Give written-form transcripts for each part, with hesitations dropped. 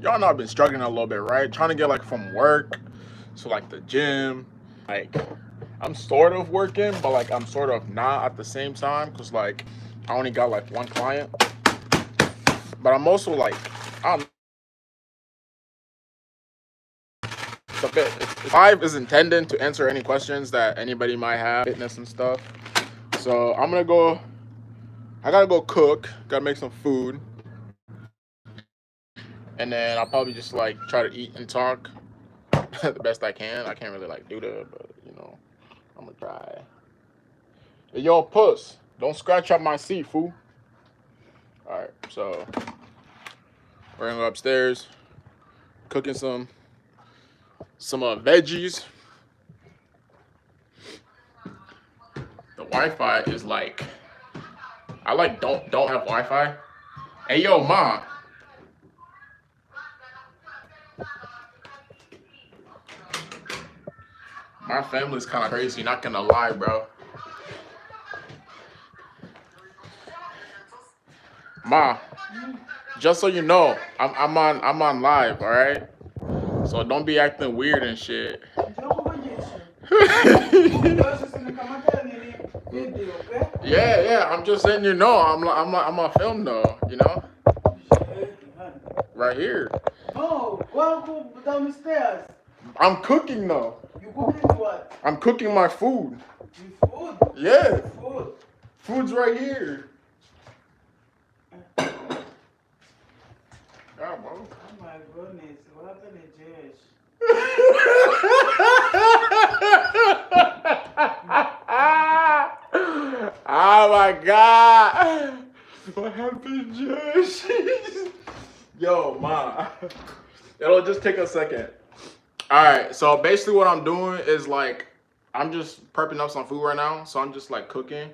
y'all know I've been struggling a little bit, right? Trying to get like from work to like the gym. Like, I'm sort of working, but like I'm sort of not at the same time, because like I only got like one client. But I'm also like, I don't. It's a bit. Live is intended to answer any questions that anybody might have, fitness and stuff. So I'm gonna go. I gotta go cook. Gotta make some food, and then I'll probably just like try to eat and talk the best I can. I can't really like do that, but you know, I'm gonna try. Hey, yo, puss, don't scratch up my seat, fool. All right, so we're gonna go upstairs, cooking some veggies. The Wi-Fi is like, I like don't have Wi-Fi. Hey, yo, ma. My family's kind of crazy, not gonna lie, bro. Ma, just so you know, I'm on live, all right? So don't be acting weird and shit. Yeah, I'm just letting you know. I'm on film though, you know? Right here. No, go down the stairs. I'm cooking though. You cooking what? I'm cooking my food. Food? Yeah. Food. Food's right here. God, bro. Oh my goodness, what happened to Josh? Oh my God. What happened, Josh? Yo, ma. It'll just take a second. Alright, so basically what I'm doing is like, I'm just prepping up some food right now. So I'm just like cooking.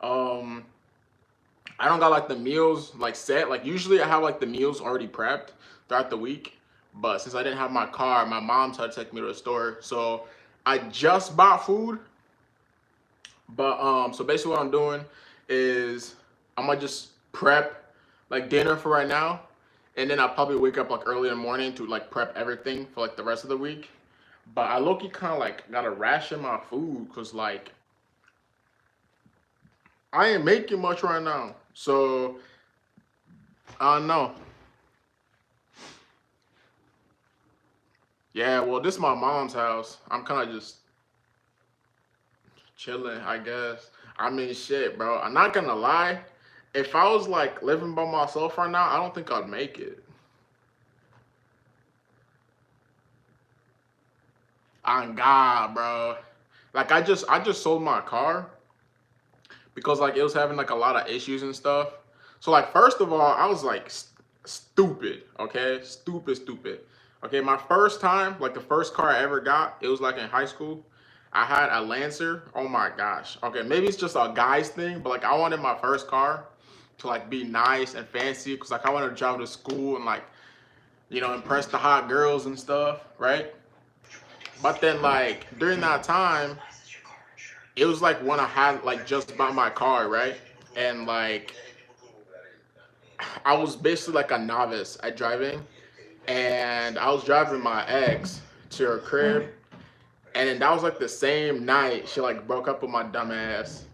I don't got like the meals like set. Like usually I have like the meals already prepped throughout the week. But since I didn't have my car, my mom tried to take me to the store. So I just bought food. But so basically what I'm doing is I'm gonna just prep like dinner for right now. And then I'll probably wake up like early in the morning to like prep everything for like the rest of the week. But I low-key kind of like gotta ration my food because like I ain't making much right now. So I don't know. Yeah, well, this is my mom's house. I'm kind of just chilling, I guess. I mean, shit, bro. I'm not gonna lie. If I was like living by myself right now, I don't think I'd make it. On God, bro. Like I just sold my car because like it was having like a lot of issues and stuff. So like first of all, I was like stupid, okay? Stupid. Okay, my first time, like the first car I ever got, it was like in high school. I had a Lancer. Oh my gosh. Okay, maybe it's just a guy's thing, but like I wanted my first car to like be nice and fancy because like I wanted to drive to school and like, you know, impress the hot girls and stuff, right? But then like during that time, it was like when I had like just bought my car, right? And like I was basically like a novice at driving, and I was driving my ex to her crib, and then that was like the same night she like broke up with my dumb ass,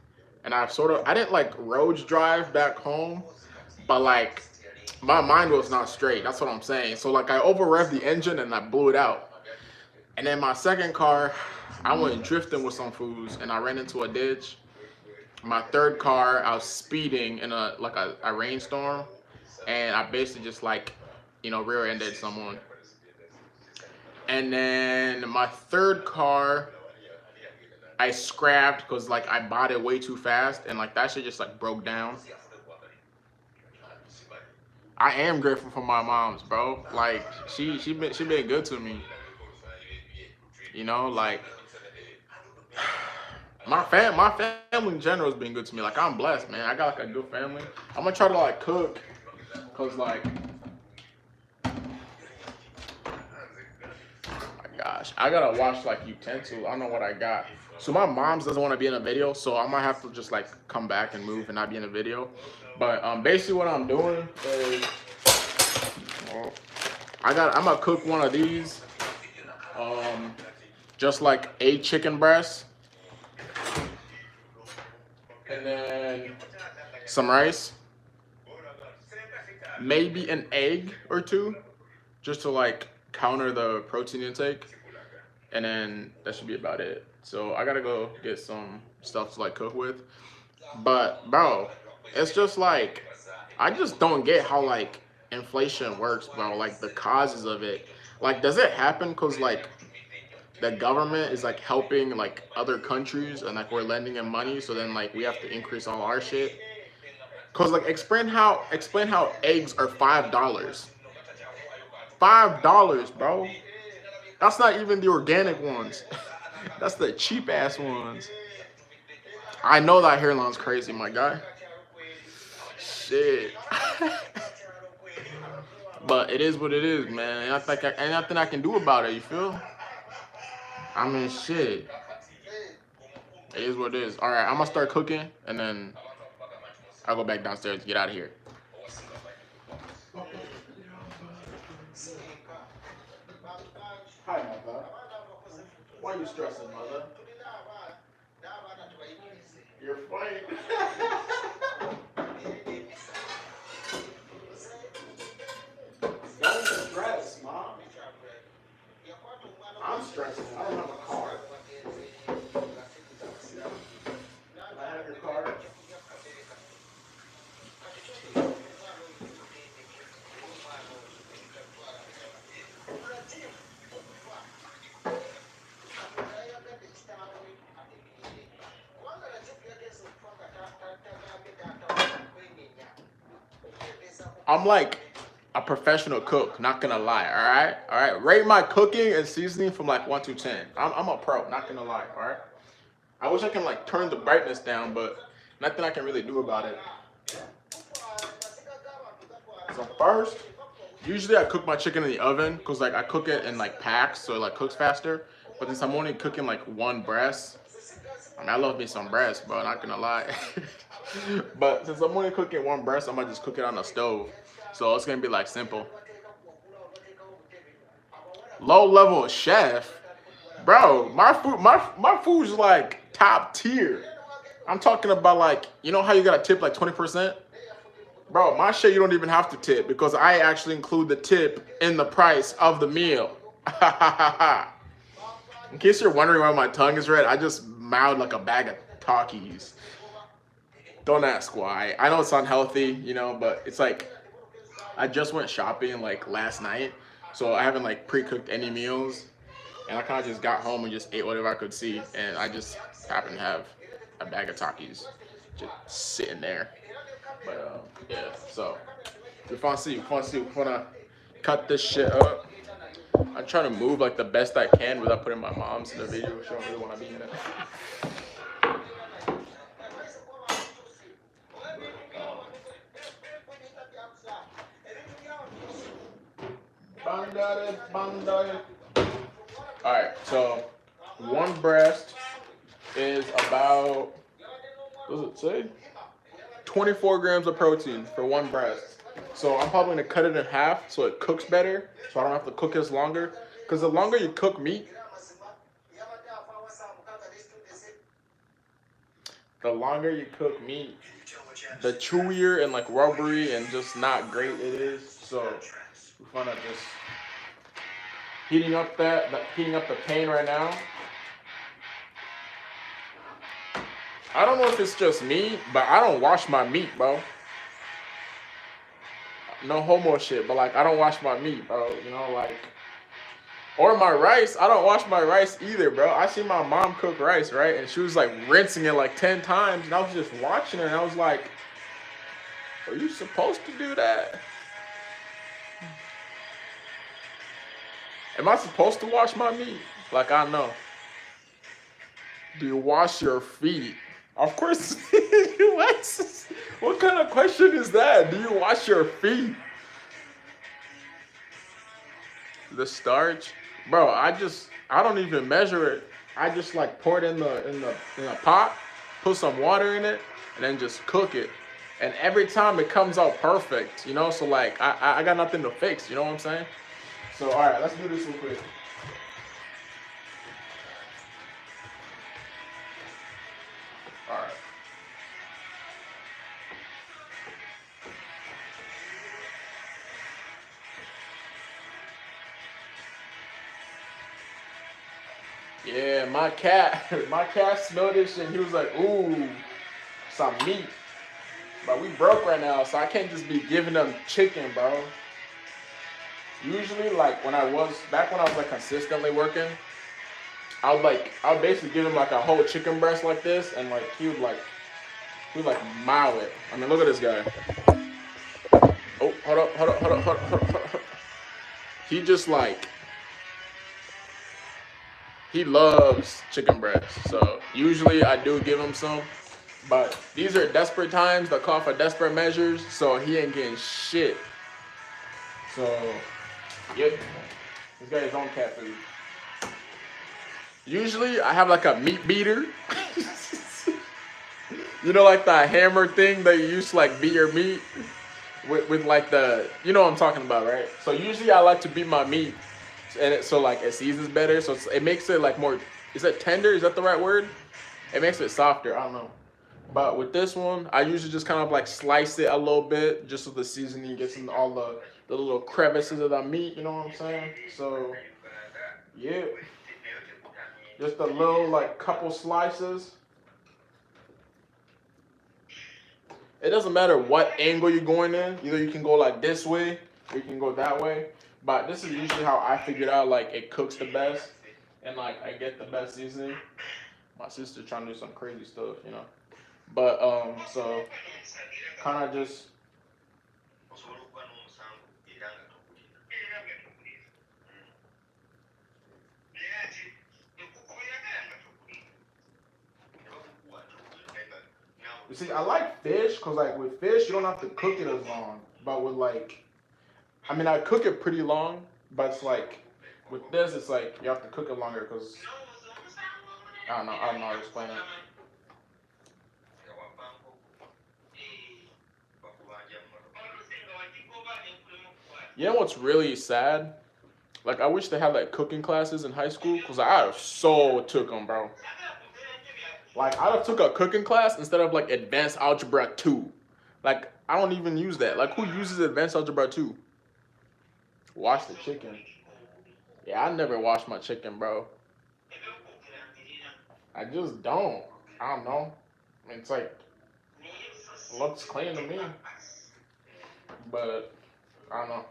and I didn't like road drive back home, but like my mind was not straight. That's what I'm saying. So like I over revved the engine and I blew it out. And then my second car, I went drifting with some fools and I ran into a ditch. My third car, I was speeding in a rainstorm, and I basically just like, you know, rear-ended someone. And then my third car, I scrapped because like I bought it way too fast, and like that shit just like broke down. I am grateful for my mom's, bro. Like she been good to me. You know, like my family in general has been good to me. Like I'm blessed, man. I got like a good family. I'm gonna try to like cook, cause like, my gosh, I gotta wash like utensils. I don't know what I got. So my mom's doesn't want to be in a video, so I might have to just like come back and move and not be in a video. But basically what I'm doing is, Well, I'm gonna cook one of these. Just like a chicken breast, and then some rice, maybe an egg or two, just to like counter the protein intake, and then that should be about it. So I gotta go get some stuff to like cook with. But bro, it's just like I just don't get how like inflation works, bro. Like the causes of it. Like, does it happen because like the government is like helping like other countries and like we're lending them money, so then like we have to increase all our shit? Cause like explain how eggs are $5. $5, bro. That's not even the organic ones. That's the cheap ass ones. I know that hairline's crazy, my guy. Shit. But it is what it is, man. Ain't nothing I can do about it. You feel? I mean, shit. It is what it is. All right, I'm gonna start cooking, and then I'll go back downstairs to get out of here. Hi, mother. Why are you stressing, mother? You're fine. Don't stress, mom. I'm stressing. I don't have a car. Can I have your car? I'm like a professional cook, not gonna lie. All right. Rate my cooking and seasoning from like 1 to 10. I'm a pro, not gonna lie. All right. I wish I can like turn the brightness down, but nothing I can really do about it. So first, usually I cook my chicken in the oven because like I cook it in like packs, so it like cooks faster. But since I'm only cooking like one breast, I mean I love me some breast, bro. Not gonna lie. But since I'm only cooking one breast, I might just cook it on the stove. So it's gonna be like simple. Low level chef, bro. My food's like top tier. I'm talking about like how you gotta tip like 20%. Bro, my shit you don't even have to tip because I actually include the tip in the price of the meal. In case you're wondering why my tongue is red, I just mouthed like a bag of Takis. Don't ask why. I know it's unhealthy, but it's like I just went shopping like last night, so I haven't like pre-cooked any meals, and I kind of just got home and just ate whatever I could see, and I just happened to have a bag of Takis just sitting there. But yeah, so if you wanna cut this shit up. I'm trying to move like the best I can without putting my mom's in the video. She don't really want to be in it. All right, so one breast is about, what does it say? 24 grams of protein for one breast. So I'm probably gonna cut it in half so it cooks better, so I don't have to cook this longer. Because the longer you cook meat, the chewier and like rubbery and just not great it is. So we're gonna just heating up the pan right now. I don't know if it's just me, but I don't wash my meat, bro. No homo shit, but like I don't wash my meat, bro. Like, or my rice. I don't wash my rice either, bro. I see my mom cook rice, right? And she was like rinsing it like 10 times, and I was just watching her, and I was like, are you supposed to do that? Am I supposed to wash my meat? Like, I know. Do you wash your feet? Of course. What kind of question is that? Do you wash your feet? The starch, bro. I don't even measure it. I just like pour it in the pot, put some water in it, and then just cook it. And every time it comes out perfect, you know. So like I got nothing to fix. You know what I'm saying? So all right, let's do this real quick. All right. Yeah, my cat smelled this shit. And he was like, "Ooh, some meat." But we broke right now, so I can't just be giving them chicken, bro. Usually, like back when I was like consistently working, I would basically give him like a whole chicken breast like this, and like he would like mow it. I mean, look at this guy. Oh, hold up, hold up, hold up, hold up, hold up, hold up. He just like he loves chicken breast. So usually I do give him some, but these are desperate times that call for desperate measures. So he ain't getting shit. So yep, he's got his own cat food. Usually I have like a meat beater. You know, like the hammer thing that you use to like beat your meat with like you know what I'm talking about, right? So usually I like to beat my meat, and so like it seasons better. So it makes it like more. Is that tender? Is that the right word? It makes it softer. I don't know. But with this one, I usually just kind of like slice it a little bit, just so the seasoning gets in all the little crevices of the meat. You know what I'm saying? So yeah, just a little like couple slices. It doesn't matter what angle you're going in. Either you can go like this way or you can go that way. But this is usually how I figured out like it cooks the best and like I get the best seasoning. My sister trying to do some crazy stuff, you know. But so kind of just you see, I like fish because like with fish you don't have to cook it as long. But with like, I mean, I cook it pretty long, but it's like with this, it's like you have to cook it longer because I don't know how to explain it. You know what's really sad? Like I wish they had like cooking classes in high school because I have so took them, bro. Like I'd have took a cooking class instead of like advanced algebra 2. Like I don't even use that. Like who uses advanced algebra 2? Wash the chicken. Yeah, I never wash my chicken, bro. I just don't. I don't know. It's like it looks clean to me, but I don't know.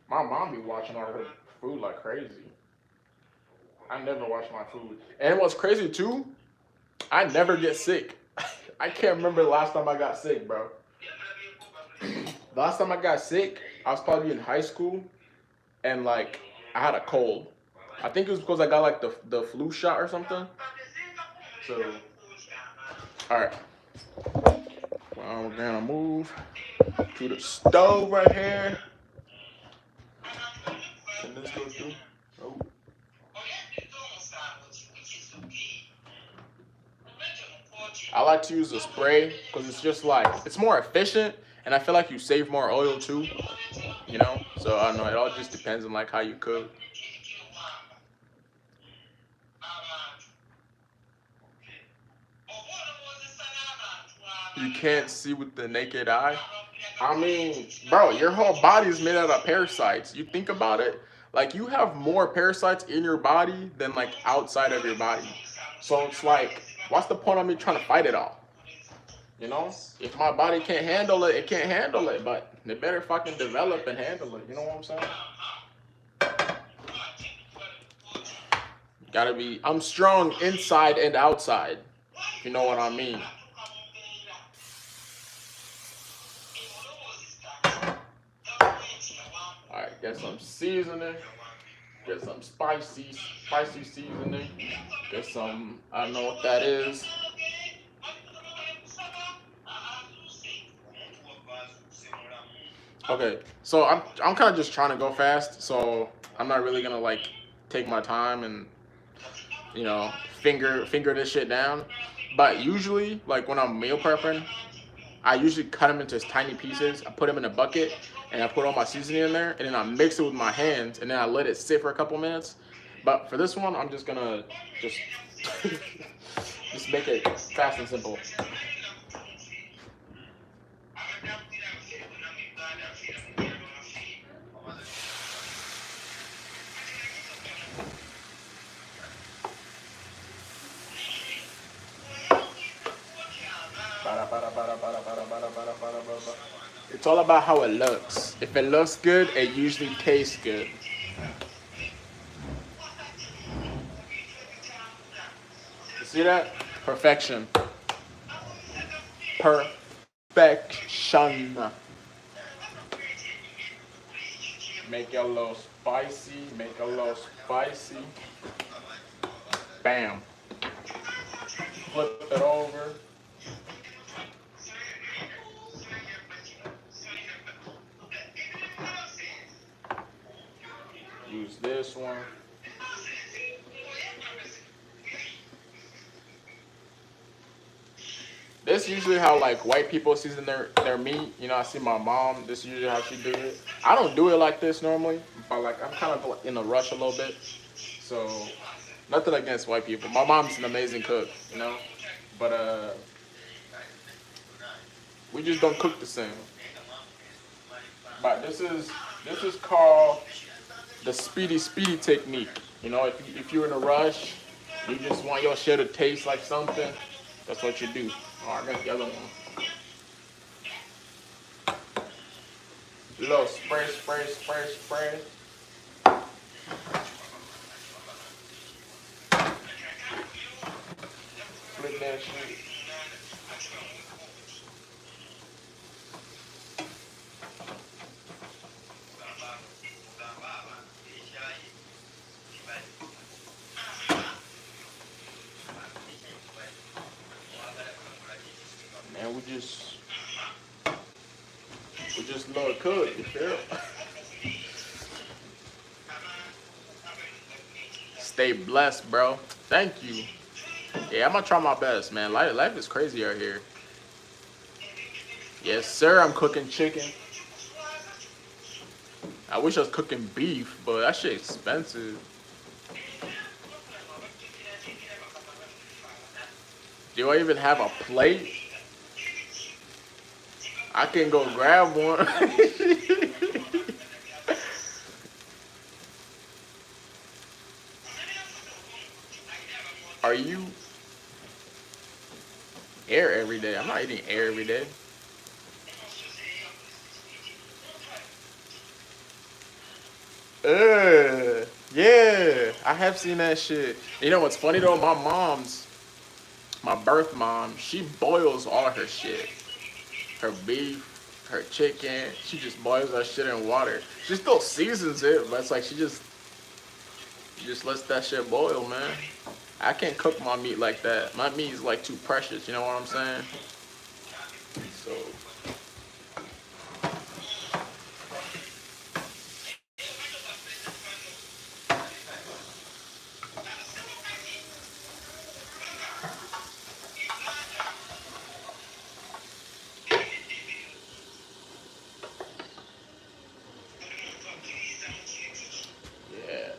My mom be watching all her food like crazy. I never wash my food. And what's crazy too, I never get sick. I can't remember the last time I got sick, bro. The last time I got sick, I was probably in high school, and like I had a cold. I think it was because I got like the flu shot or something. So, all right, well, we're gonna move to the stove right here. Can this go through? Oh. I like to use a spray because it's just like it's more efficient, and I feel like you save more oil too. You know, so I don't know. It all just depends on like how you cook. You can't see with the naked eye. I mean, bro, your whole body is made out of parasites. You think about it, like you have more parasites in your body than like outside of your body. So it's like, what's the point of me trying to fight it all? You know, if my body can't handle it, it can't handle it. But it better fucking develop and handle it. You know what I'm saying? Gotta be. I'm strong inside and outside. If you know what I mean. All right, get some seasoning. Get some spicy seasoning. Get some. I don't know what that is. Okay, so I'm kind of just trying to go fast, so I'm not really gonna like take my time and finger this shit down. But usually, like when I'm meal prepping, I usually cut them into tiny pieces. I put them in a bucket, and I put all my seasoning in there, and then I mix it with my hands, and then I let it sit for a couple minutes. But for this one, I'm just gonna just just make it fast and simple. It's all about how it looks. If it looks good, it usually tastes good. You see that? Perfection. Perfection. Make it a little spicy. Make it a little spicy. Bam. Flip it over. Use this one. This is usually how like white people season their meat. You know, I see my mom. This is usually how she do it. I don't do it like this normally, but like I'm kind of like in a rush a little bit. So nothing against white people. My mom's an amazing cook, you know, but we just don't cook the same. But this is called the speedy technique. You know, if you're in a rush, you just want your shit to taste like something. That's what you do. Oh, I got the other one. A little spray. Flip that shit. Man, we just love cook, you feel? Stay blessed, bro. Thank you. Yeah, I'm gonna try my best, man. Life is crazy out here. Yes, sir. I'm cooking chicken. I wish I was cooking beef, but that shit expensive. Do I even have a plate? I can go grab one. Are you air every day? I'm not eating air every day. Yeah, I have seen that shit. You know what's funny though? My birth mom, she boils all her shit. Her beef, her chicken. She just boils that shit in water. She still seasons it, but it's like she just lets that shit boil, man. I can't cook my meat like that. My meat is like too precious. You know what I'm saying? So yeah.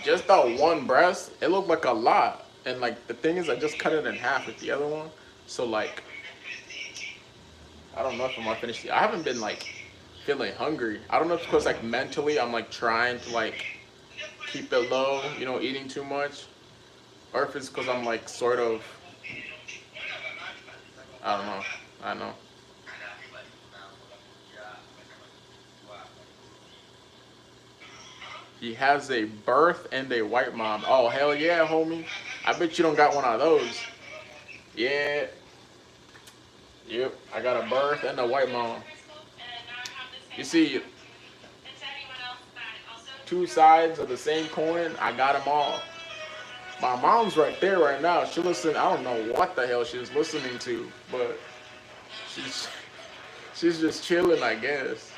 Just that one breast, it looked like a lot. And like the thing is, I just cut it in half with the other one. So like, I don't know if I'm gonna finish. I haven't been like feeling hungry. I don't know if it's because like mentally I'm like trying to like keep it low, eating too much, or if it's because I'm like sort of, I don't know. I know. He has a birth and a white mom. Oh hell yeah, homie. I bet you don't got one of those. Yeah. Yep. I got a birth and a white mom. You see, two sides of the same coin. I got them all. My mom's right there right now. She listen. I don't know what the hell she's listening to, but she's she's just chilling, I guess.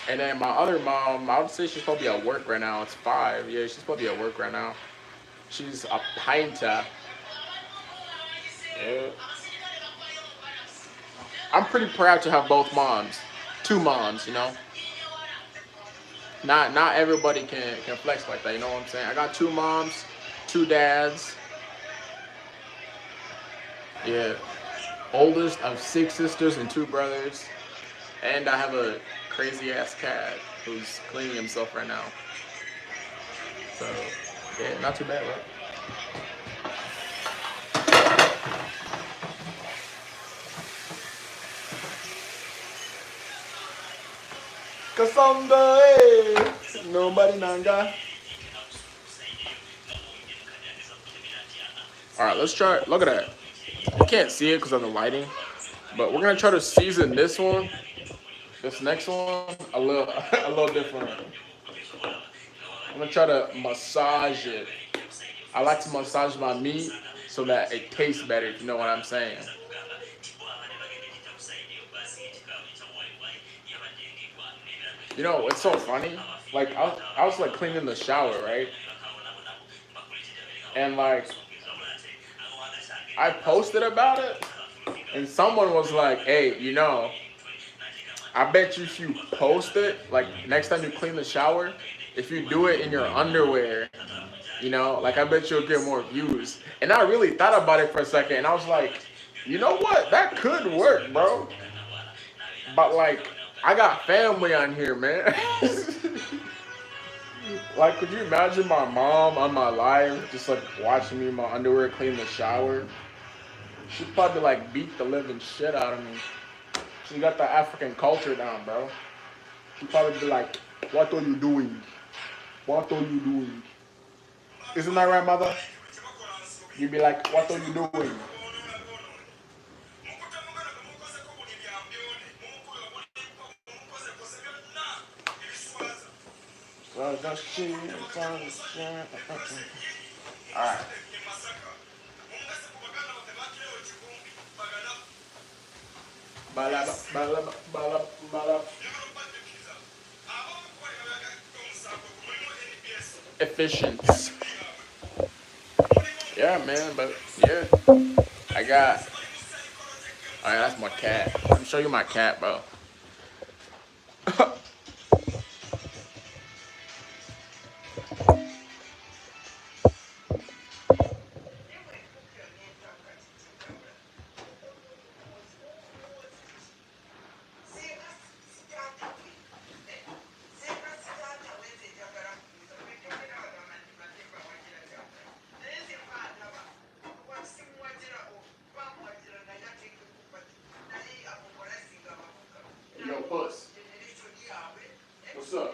And then my other mom, I would say she's probably at work right now. It's 5. Yeah, she's probably at work right now. She's a painter. Yeah. I'm pretty proud to have both moms, two moms. Not everybody can flex like that. You know what I'm saying? I got two moms, two dads. Yeah, oldest of six sisters and two brothers, and I have a crazy ass cat who's cleaning himself right now. So yeah, not too bad, right? Cassandra, hey, nobody nanga. All right, let's try. Look at that. You can't see it because of the lighting, but we're gonna try to season this one, this next one, a little different. I'm gonna try to massage it. I like to massage my meat so that it tastes better. If you know what I'm saying. It's so funny. Like I was like cleaning the shower, right? And like I posted about it, and someone was like, "Hey, I bet you if you post it, like next time you clean the shower, if you do it in your underwear, like I bet you'll get more views." And I really thought about it for a second, and I was like, you know what? That could work, bro. But like, I got family on here, man. Like, could you imagine my mom on my live just like watching me in my underwear clean the shower? She'd probably like beat the living shit out of me. She got the African culture down, bro. She'd probably be like, "What are you doing? What are you doing?" Isn't that right, mother? You'd be like, "What are you doing?" Alright. Balaba, balaba, balaba, balaba. Efficient. Yeah, man, but yeah. I got. Alright, that's my cat. Let me show you my cat, bro. Yo, puss. What's up?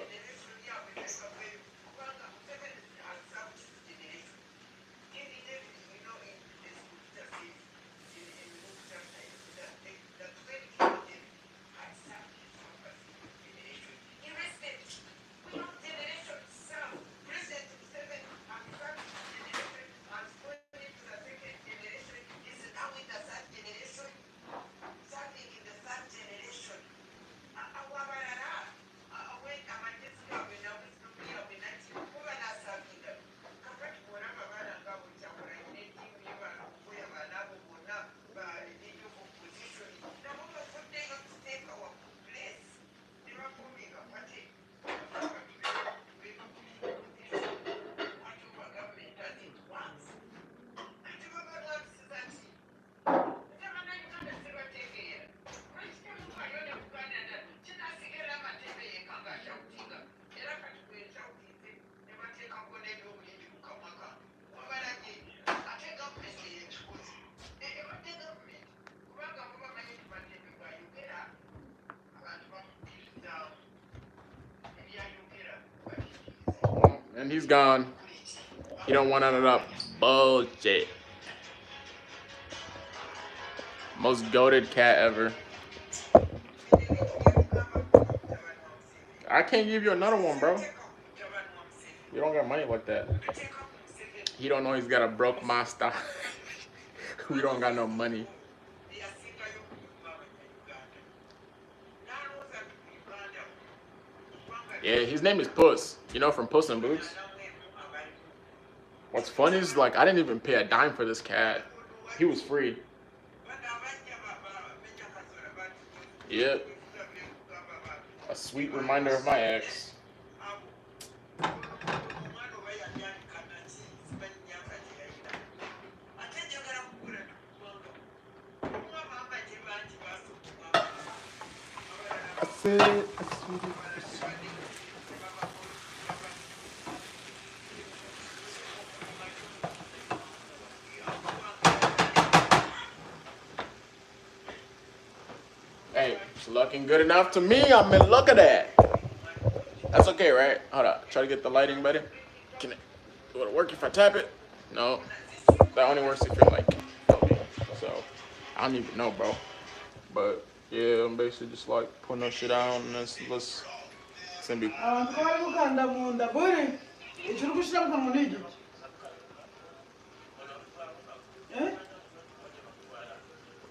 And he's gone. He don't want none of that bullshit. Most goated cat ever. I can't give you another one, bro. You don't got money like that. He don't know he's got a broke master. We don't got no money. Yeah, his name is Puss. From Puss in Boots. What's funny is like I didn't even pay a dime for this cat. He was free. Yep. A sweet reminder of my ex. I said, hey, it's looking good enough to me. I mean, look at that. That's okay, right? Hold up. Try to get the lighting better. Can it? Will it work if I tap it? No. That only works if you're like, so I don't even know, bro. But yeah, I'm basically just like putting that shit out and let's send me. abantu bari kuganda munda buri ikiri gushira mu munigi eh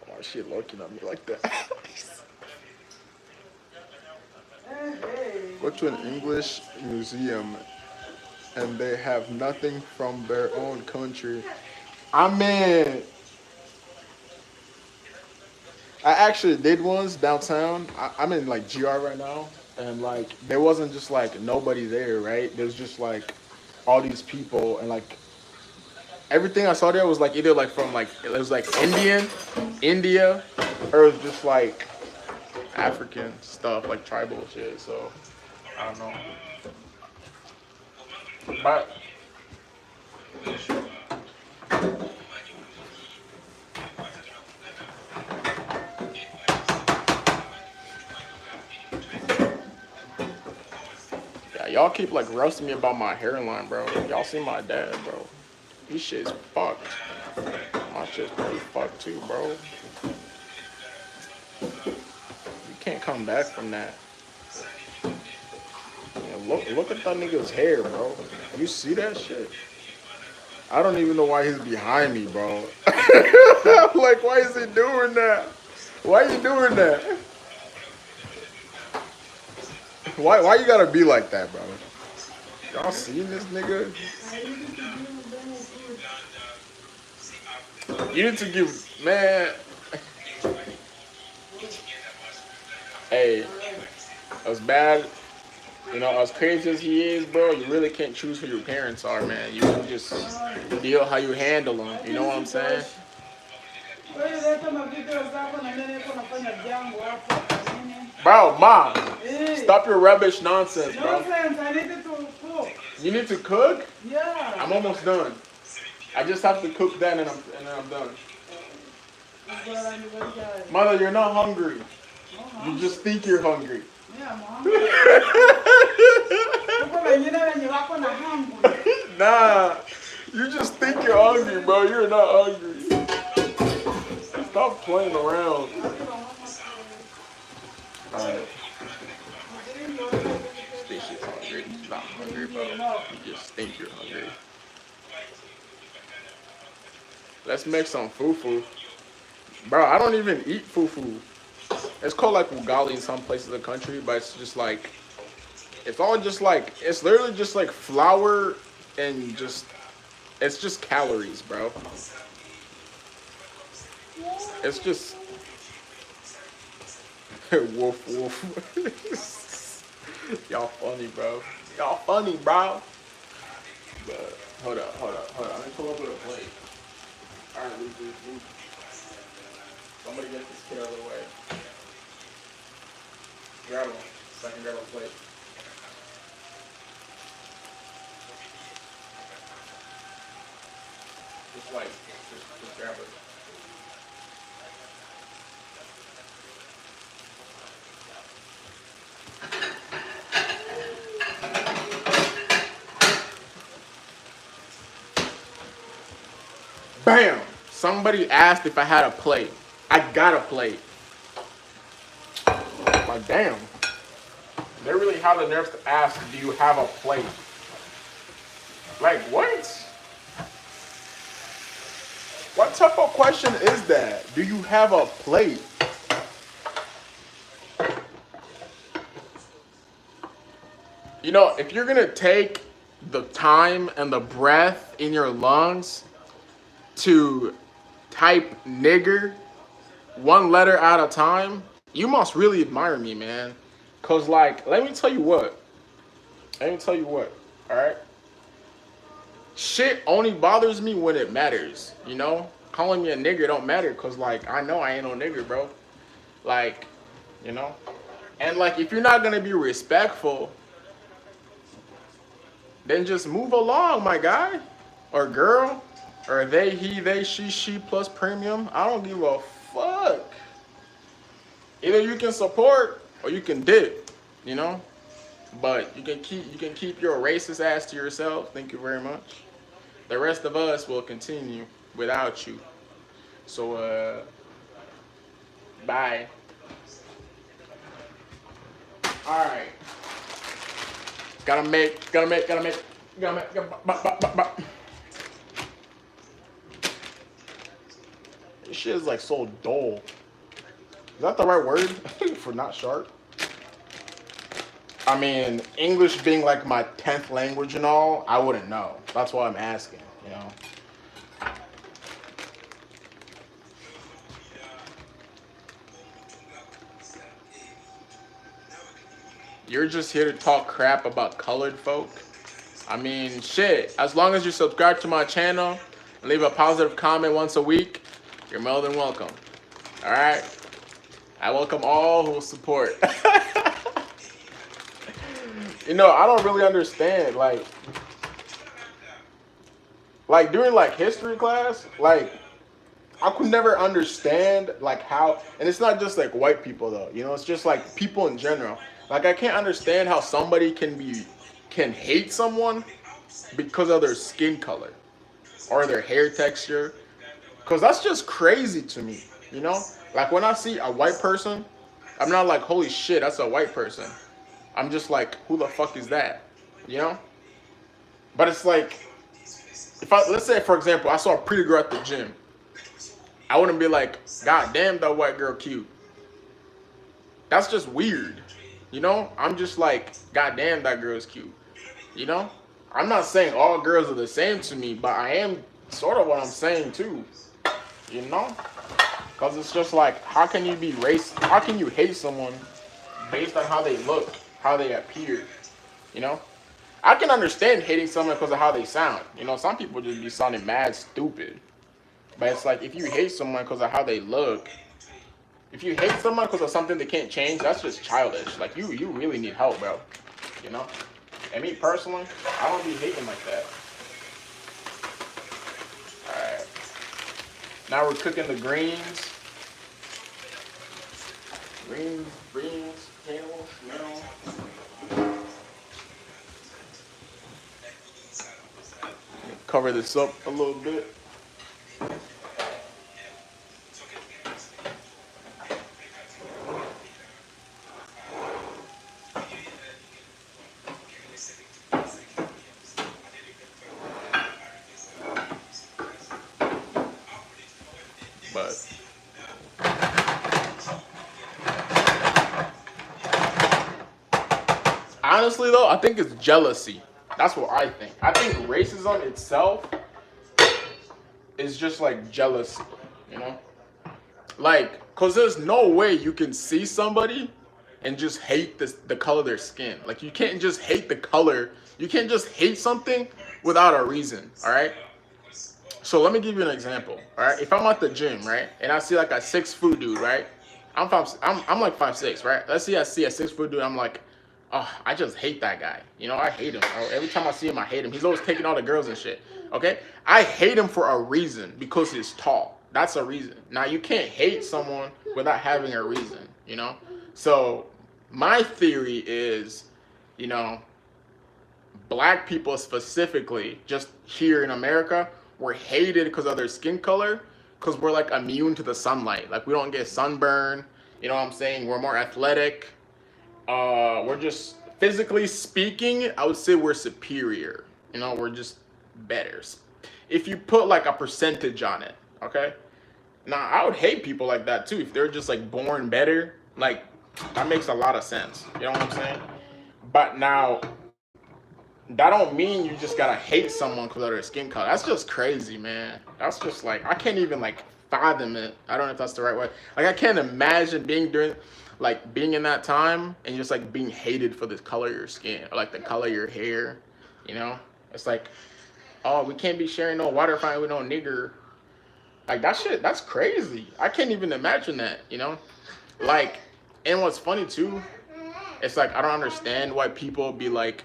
Why is she looking at me like that? hey Go to an English museum and they have nothing from their own country. I mean, I actually did ones downtown. I'm in like GR right now, and like there wasn't just like nobody there, right? There's just like all these people, and like everything I saw there was like either like from like it was like India, or it was just like African stuff, like tribal shit. So I don't know, but yeah, y'all keep like roasting me about my hairline, bro. Y'all see my dad, bro. This shit's fucked. My shit's pretty fucked too, bro. You can't come back from that. Yeah, look at that nigga's hair, bro. You see that shit? I don't even know why he's behind me, bro. I'm like, why is he doing that? Why are you doing that? Why you gotta be like that, bro? Y'all seen this nigga? You need to give man. Hey, as bad, you know, as crazy as he is, bro, you really can't choose who your parents are, man. You can just deal how you handle them. You know what I'm saying? wewe leta mavideo zako na nene yako nafanya jambo hapo nini Bro, mom, eh stop your rubbish nonsense, bro. nonsense I need to cook You need to cook? yeah I'm almost done. I just have to cook that and then I'm done. Mother, you're not hungry. You just think you're hungry. yeah mama uko wengine wenye wako na hamu Nah, you just think you're hungry, bro. You're not hungry. Stop playing around. Alright. Think you're hungry. You're not hungry, bro. You just think you're hungry. Let's make some fufu. Bro, I don't even eat fufu. It's called like ugali in some places of the country, but it's just like, it's all just like, it's literally just like flour and just, it's just calories, bro. It's just, woof woof. Y'all funny, bro. Y'all funny, bro. But hold up. Let me pull up with a plate. All right, leave. Somebody get this kid out of the way. Grab one. So I can grab a plate. Just grab it. Bam! Somebody asked if I had a plate. I got a plate. Like, damn. They really have the nerve to ask, do you have a plate? Like, what? What type of question is that? Do you have a plate? You know, if you're gonna take the time and the breath in your lungs to type nigger one letter at a time, you must really admire me, man. Cause like, let me tell you what. Let me tell you what. All right. Shit only bothers me when it matters. You know, calling me a nigger don't matter. Cause like, I know I ain't no nigger, bro. Like, you know. And like, if you're not gonna be respectful, then just move along, my guy, or girl, or they, he, they, she plus premium. I don't give a fuck. Either you can support or you can dip, you know. But you can keep your racist ass to yourself. Thank you very much. The rest of us will continue without you. So bye. All right. Gotta make. This shit is like so dull. Is that the right word for not sharp? I mean, English being like my 10th language and all, I wouldn't know. That's why I'm asking, you know? You're just here to talk crap about colored folk? I mean, shit. As long as you subscribe to my channel and leave a positive comment once a week, you're more than welcome. Alright? I welcome all who will support. You know, I don't really understand, like during like history class, like I could never understand like how, and it's not just like white people though, you know, it's just like people in general. Like I can't understand how somebody can hate someone because of their skin color or their hair texture, because that's just crazy to me, you know. Like when I see a white person, I'm not like holy shit, that's a white person. I'm just like, who the fuck is that? You know? But it's like, if I, let's say for example, I saw a pretty girl at the gym, I wouldn't be like, God damn, that white girl cute. That's just weird. You know? I'm just like, God damn, that girl's cute. You know? I'm not saying all girls are the same to me, but I am sort of what I'm saying too. You know? Because it's just like, how can you be how can you hate someone based on how they look, how they appear? You know? I can understand hating someone because of how they sound. You know, some people just be sounding mad stupid. But it's like, if you hate someone because of how they look, if you hate someone because of something they can't change, that's just childish. Like, you really need help, bro. You know? And me personally, I don't be hating like that. Alright. Now we're cooking the greens. Greens, kale, smell. Cover this up a little bit. But honestly though, I think it's jealousy. That's what I think. I think racism itself is just like jealousy, you know? Like, cause there's no way you can see somebody and just hate the color of their skin. Like you can't just hate the color. You can't just hate something without a reason, all right? So let me give you an example, all right? If I'm at the gym, right, and I see like a 6 foot dude, right? I'm like 5'6", right? Let's see, I see a 6 foot dude. I'm like, oh, I just hate that guy. You know, I hate him. Bro. Every time I see him, I hate him. He's always taking all the girls and shit. Okay, I hate him for a reason because he's tall. That's a reason. Now you can't hate someone without having a reason. You know. So my theory is, you know, black people specifically, just here in America, we're hated because of their skin color, because we're like immune to the sunlight. Like we don't get sunburn. You know what I'm saying? We're more athletic. We're just physically speaking, I would say we're superior. You know, we're just better. If you put like a percentage on it, okay? Now I would hate people like that too. If they're just like born better, like that makes a lot of sense. You know what I'm saying? But now that don't mean you just gotta hate someone because of their skin color. That's just crazy, man. That's just like I can't even like fathom it. I don't know if that's the right way. Like I can't imagine being during like being in that time and just like being hated for the color of your skin or like the color of your hair, you know? It's like, oh, we can't be sharing no water fountain with no nigger. Like that shit, that's crazy. I can't even imagine that, you know? Like, and what's funny too, it's like I don't understand why people be like,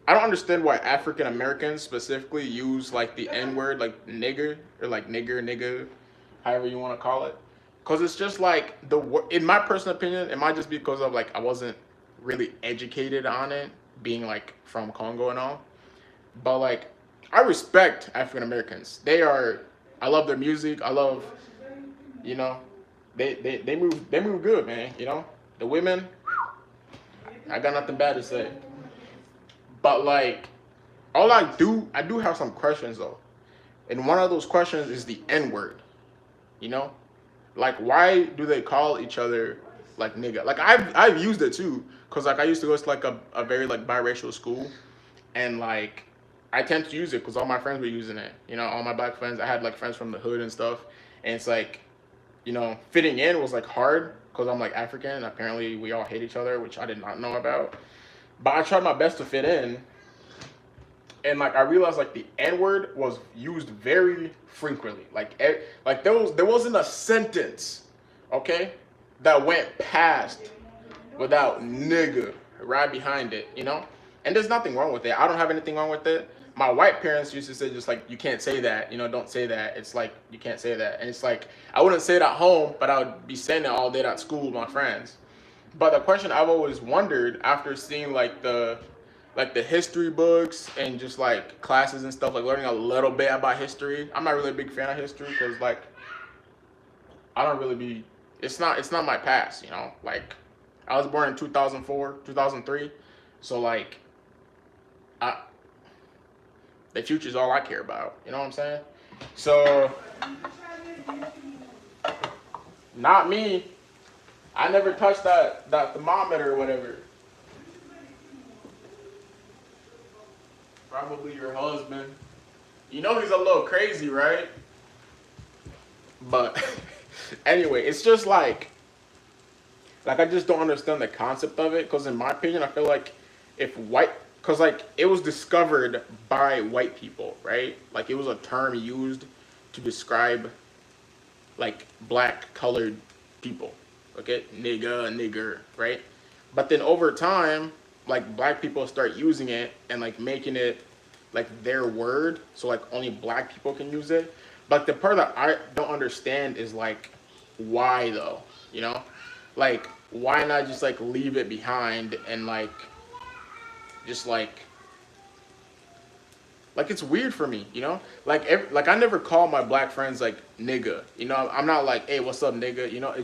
I don't understand why African Americans specifically use like the N word, like nigger or like nigger, however you want to call it. Cause it's just like in my personal opinion, it might just be because of like I wasn't really educated on it, being like from Congo and all. But like, I respect African Americans. I love their music. I love, you know, they move good, man. You know, the women, I got nothing bad to say. But like, I do have some questions though, and one of those questions is the N word. You know, like why do they call each other like nigga? Like I've used it too, cause like I used to go to like a very like biracial school, and like I tend to use it because all my friends were using it. You know, all my black friends. I had like friends from the hood and stuff, and it's like, you know, fitting in was like hard because I'm like African. And apparently, we all hate each other, which I did not know about. But I tried my best to fit in, and like I realized like the N word was used very frequently. Like there wasn't a sentence, okay, that went past without nigga right behind it, you know? And there's nothing wrong with it. I don't have anything wrong with it. My white parents used to say just like you can't say that, you know, don't say that. It's like you can't say that. And it's like I wouldn't say it at home, but I would be saying it all day at school with my friends. But the question I've always wondered after seeing like the history books and just like classes and stuff, like learning a little bit about history. I'm not really a big fan of history because like I don't really be. It's not my past, you know. Like I was born in 2004, 2003, so like I the future is all I care about. You know what I'm saying? So not me. I never touched that thermometer or whatever. Probably your husband. You know he's a little crazy, right? But anyway, it's just like I just don't understand the concept of it because in my opinion, I feel like if white because like it was discovered by white people, right? Like it was a term used to describe like black colored people. Okay, nigger, right? But then over time, like black people start using it and like making it like their word, so like only black people can use it. But the part that I don't understand is like why though, you know? Like why not just like leave it behind and just like it's weird for me, you know? Like I never call my black friends like nigga, you know? I'm not like, hey, what's up, nigga? You know?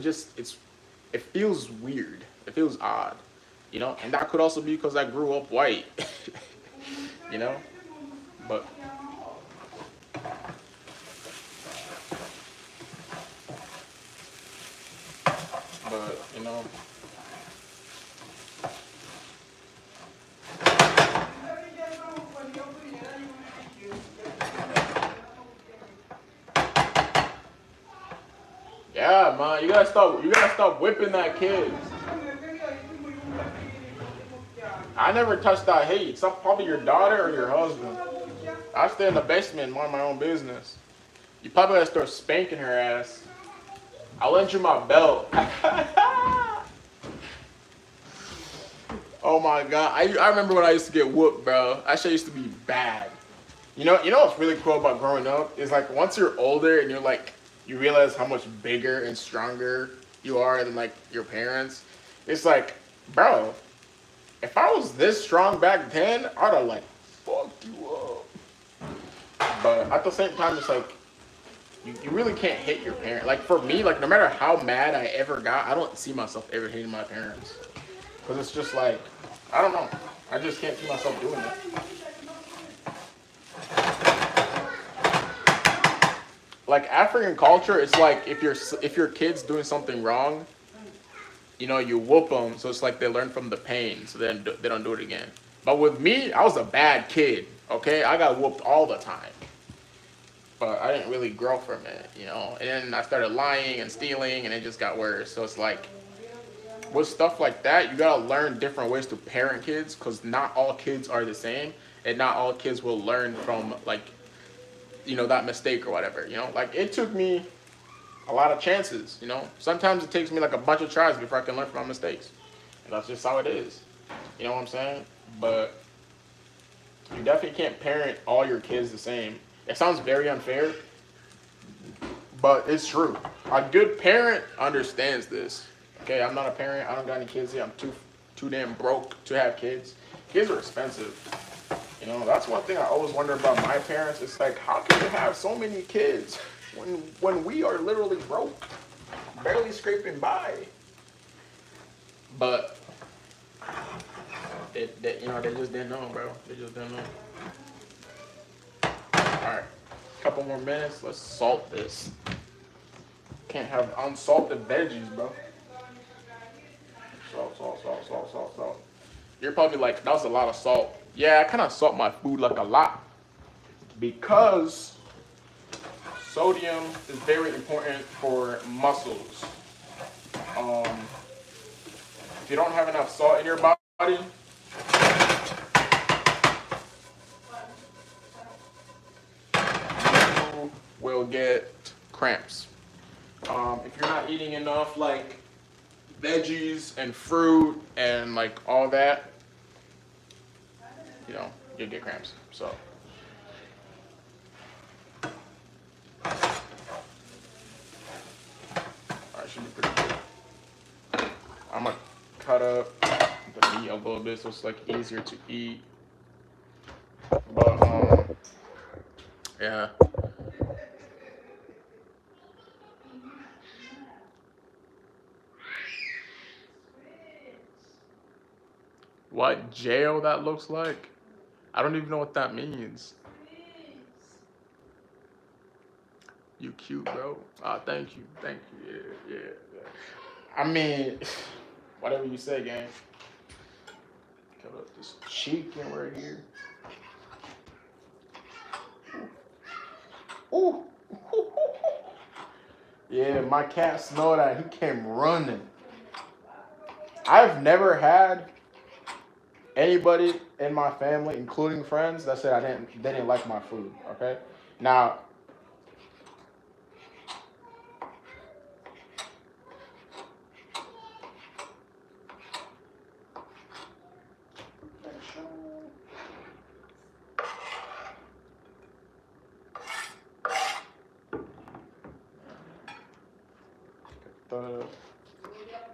It feels weird. It feels odd, you know? And that could also be because I grew up white, you know? But you know, yeah, man, you gotta stop whipping that kid. I never touched that hate. It's probably your daughter or your husband. I stay in the basement and mind my own business. You probably gotta start spanking her ass. I'll lend you my belt. Oh my god. I remember when I used to get whooped, bro. That shit used to be bad. You know what's really cool about growing up is like once you're older and you realize how much bigger and stronger you are than like your parents. It's like, bro, if I was this strong back then, I'd have like fucked you up. But at the same time, it's like you really can't hit your parent. Like for me, like no matter how mad I ever got, I don't see myself ever hitting my parents. Cause it's just like, I don't know. I just can't see myself doing it. Like African culture, it's like if your kid's doing something wrong, you know, you whoop them. So it's like they learn from the pain, so then they don't do it again. But with me, I was a bad kid. Okay, I got whooped all the time. But I didn't really grow from it, you know. And then I started lying and stealing, and it just got worse. So it's like, with stuff like that, you gotta learn different ways to parent kids because not all kids are the same, and not all kids will learn from like that mistake or whatever. Like it took me a lot of chances. Sometimes it takes me like a bunch of tries before I can learn from my mistakes, and that's just how it is. You know what I'm saying? But you definitely can't parent all your kids the same. It sounds very unfair, but it's true. A good parent understands this. Okay, I'm not a parent. I don't got any kids yet. I'm too damn broke to have kids. Kids are expensive. That's one thing I always wonder about my parents. It's like, how can they have so many kids when we are literally broke, barely scraping by? But they just didn't know, bro. They just didn't know. All right, couple more minutes. Let's salt this. Can't have unsalted veggies, bro. Salt, salt, salt, salt, salt, salt. You're probably like, that was a lot of salt. Yeah, I kind of salt my food like a lot because sodium is very important for muscles. If you don't have enough salt in your body, you will get cramps. If you're not eating enough like veggies and fruit and like all that, you'll get cramps. So alright, should be pretty good. I'm gonna cut up the meat a little bit so it's like easier to eat. But yeah. What jail that looks like? I don't even know what that means. You cute, bro. Thank you. Thank you. Yeah, yeah, yeah. I mean, whatever you say, gang. Cut up this chicken right here. Ooh. Yeah, my cat smelled that. He came running. I've never had anybody in my family, including friends, that said they didn't like my food. Okay. Now, the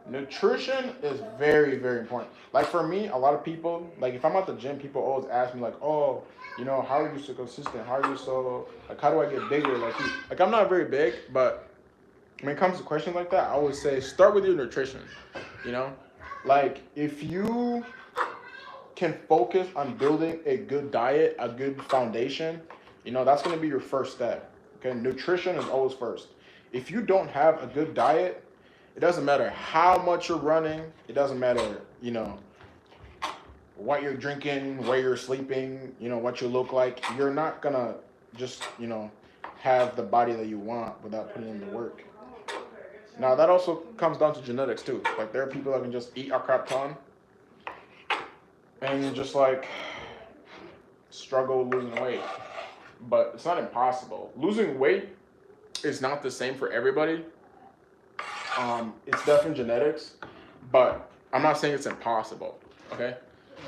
nutrition is very, very important. Like for me, a lot of people, like if I'm at the gym, people always ask me like, oh, how are you so consistent? How are you so like how do I get bigger like you? Like I'm not very big, but when it comes to questions like that, I always say start with your nutrition. You know? Like if you can focus on building a good diet, a good foundation, that's gonna be your first step. Okay, nutrition is always first. If you don't have a good diet, it doesn't matter how much you're running. It doesn't matter, what you're drinking, where you're sleeping, what you look like. You're not gonna just, have the body that you want without putting in the work. Now that also comes down to genetics too. Like there are people that can just eat a crap ton and just like struggle losing weight. But it's not impossible. Losing weight is not the same for everybody. It's definitely genetics, but I'm not saying it's impossible. Okay,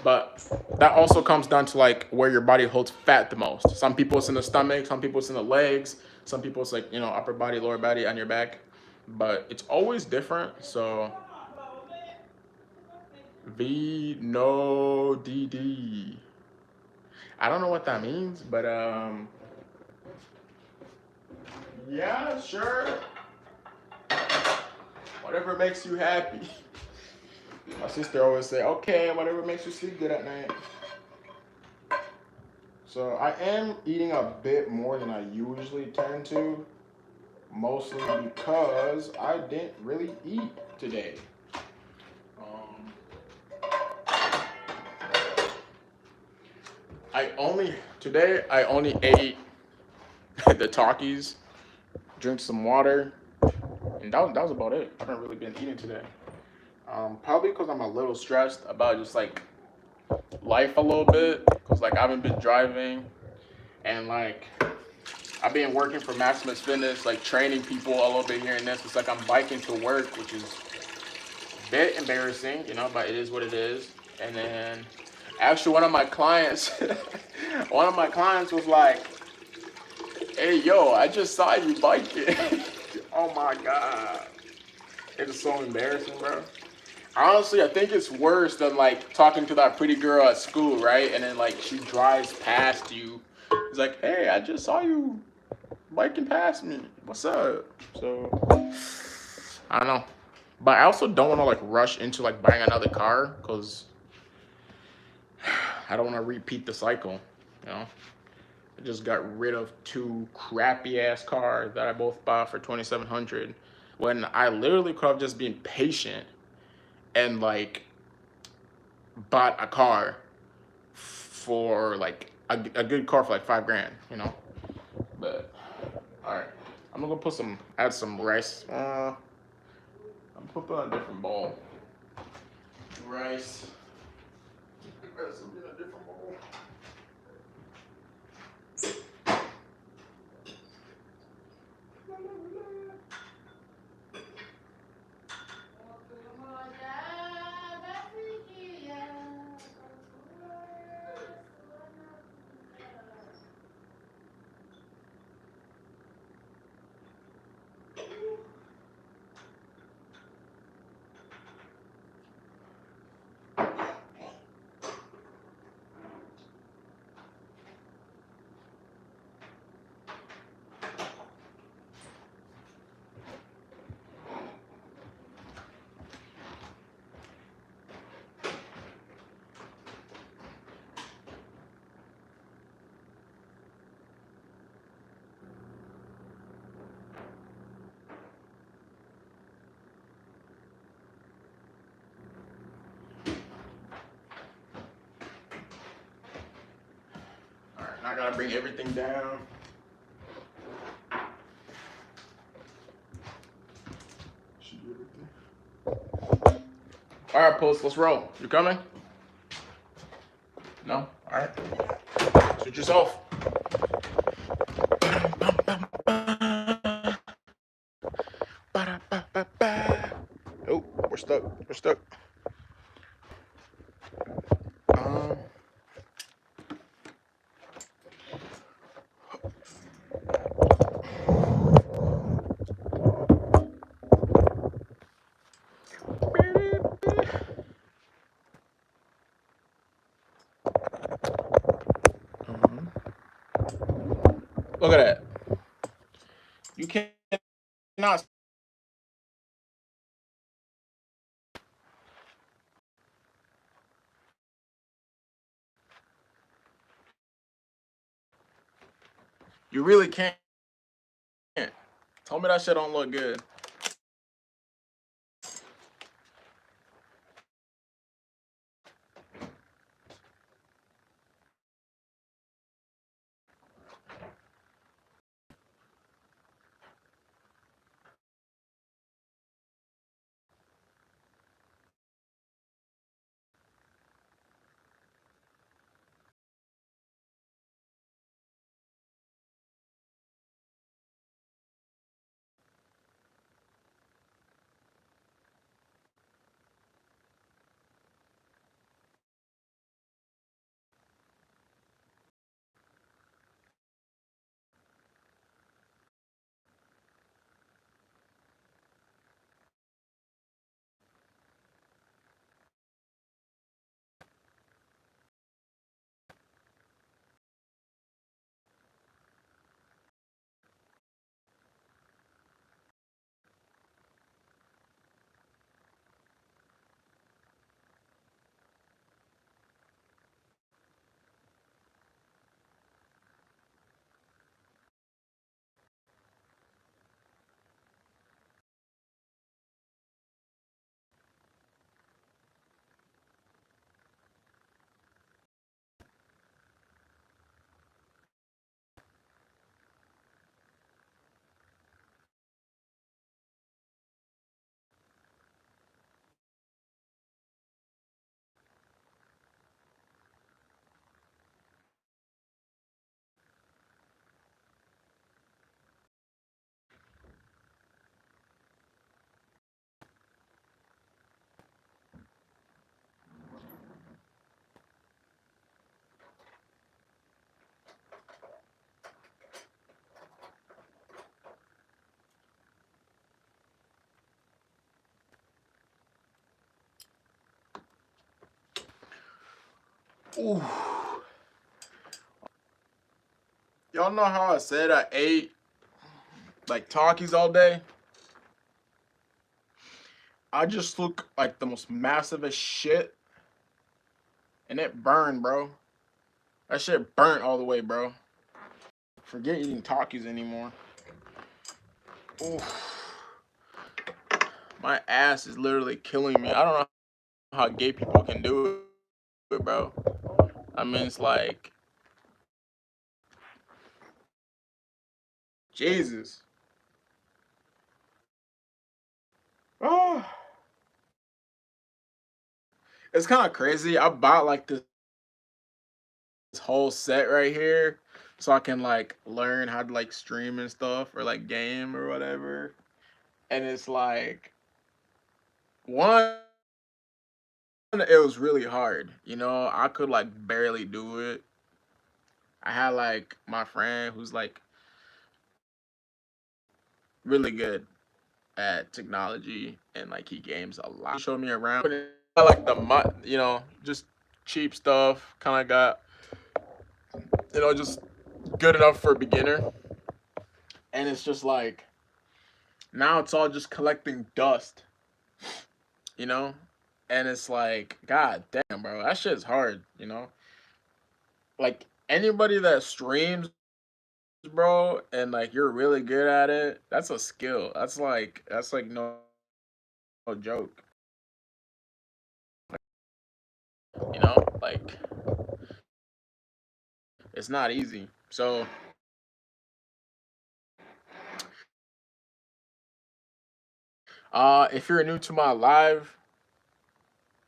but that also comes down to like where your body holds fat the most. Some people it's in the stomach, some people it's in the legs, some people it's like upper body, lower body, on your back. But it's always different. So V no DD. I don't know what that means, but yeah, sure. Whatever makes you happy. My sister always say, okay, whatever makes you sleep good at night. So I am eating a bit more than I usually tend to, mostly because I didn't really eat today. I only ate the Takis, drank some water, and that was about it. I haven't really been eating today. Probably because I'm a little stressed about just like life a little bit. Cause like I haven't been driving, and like I've been working for Maximus Fitness, like training people a little bit here and there. So it's like I'm biking to work, which is a bit embarrassing, but it is what it is. And then actually one of my clients, one of my clients was like, "Hey, yo, I just saw you biking." Oh my god, it's so embarrassing, bro. Honestly, I think it's worse than like talking to that pretty girl at school, right? And then like she drives past you. It's like, "Hey, I just saw you biking past me. What's up?" So I don't know, but I also don't want to like rush into like buying another car because I don't want to repeat the cycle. You know, I just got rid of two crappy ass cars that I both bought for 2,700 when I literally could have just been patient and like bought a car for like a good car for like 5 grand. But all right, I'm gonna put add some rice. I'm putting on a different bowl. Rice. Rice will be in a different bowl. All right, now I gotta bring everything down. Should do everything. All right, Post, let's roll. You coming? No? All right. Suit yourself. Oh, we're stuck. We're stuck. Um, Look at that. You cannot. You really can't. Tell me that shit don't look good. Ooh. Y'all know how I said I ate like Takis all day? I just look like the most massive as shit. And it burned, bro. That shit burnt all the way, bro. Forget eating Takis anymore. Oof. My ass is literally killing me. I don't know how gay people can do it, bro. I mean, it's like, Jesus. Oh, it's kind of crazy. I bought like this whole set right here so I can like learn how to like stream and stuff or like game or whatever. And it's like, one, it was really hard. You know, I could like barely do it. I had like my friend who's like really good at technology and like he games a lot. He showed me around. I like you know, just cheap stuff. Kind of got, you know, just good enough for a beginner. And it's just like now it's all just collecting dust, you know? And it's like, God damn, bro, that shit's hard, you know? Like anybody that streams, bro, and like you're really good at it, that's a skill. That's like no joke. You know? Like it's not easy. So if you're new to my live,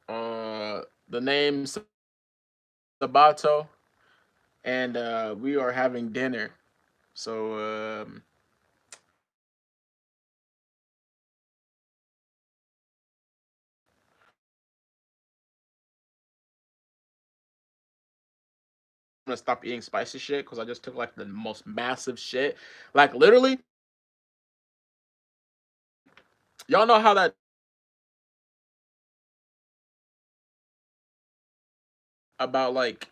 the name's Sabato, and we are having dinner. So I'm gonna stop eating spicy shit because I just took like the most massive shit. Like literally, y'all know how that about like